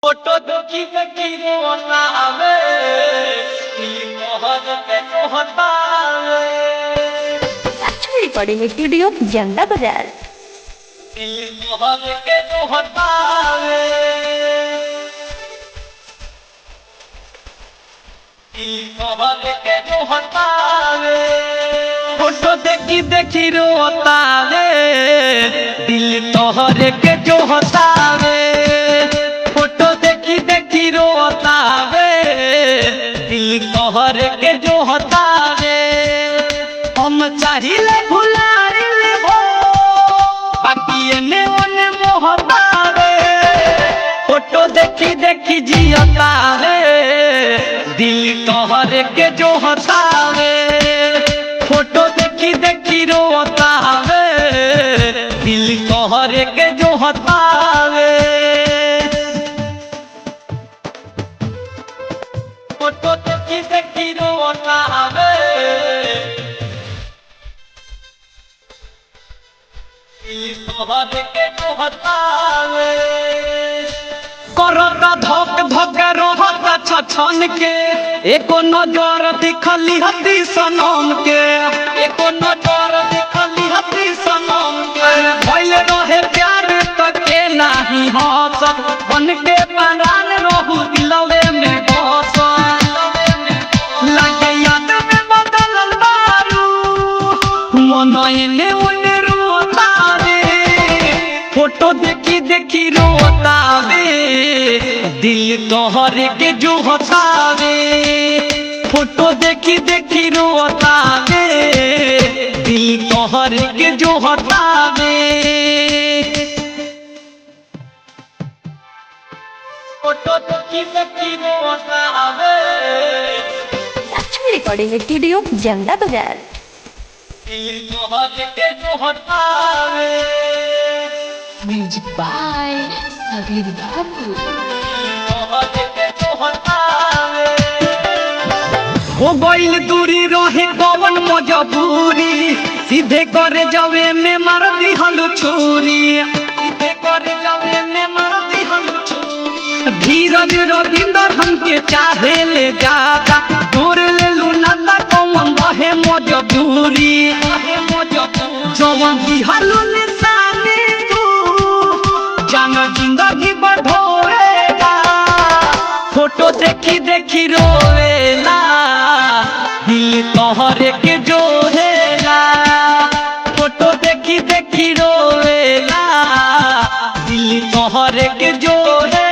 Photo देखी देखी रोना आवे मोहन पे मोहता Actually recording a studio Janda Bazaar. Mohan के मोहता मोहन के मोहता फोटो देखी देखी रोता रे दिल तोहरे के जो होता रे फोटो देखी देखी रोता रे दिल तोहरे के जो होता रे हम चाहिए भुलाइले हो बाकी एने ओने मोहता रे फोटो देखी देखी जियता रे दिल तोहरे के जो होता रे फोटो देखी देखी रोता रे दिल तोहरे के जो होता रे फोटो देखी देखी रोता रे दिल तोहरे के जो होता रे करता धक धक रोहता छछन के एको नजर दिखली हती सनम के एको नजर दिखली हती सनम के भइले रहे प्यार तक के नाही हंसत बन के परान रहू दिलवे में बस लगे याद में बदलल बारू मन एने ओने रोता रे फोटो देखी देखी रोता रे दिल तोहरे के जो होता रे फोटो देखी देखी रोता रे दिल तोहरे के जो होता रे फोटो देखी देखी रोता रे Actually recording a studio Janda Bazaar. दिल तोहरे के जो होता रे Music by Naveen Babu. हो गइल दूरी रहे कवन मजबूरी सीधे करे जावे में मार दिहल छुरी सीधे करे जावे में मार दिहल छुरी धीरज रविंदर हमके चाहे ले जाता दूर ले लुनाता कवन रहे मजबूरी जवन दिहल निशानी तू जान जिंदगी बढ़ोएगा फोटो देखी देखी रोवेला दिल तोहरे के जो हेला फोटो देखी देखी रोवेला दिल तोहरे के जो है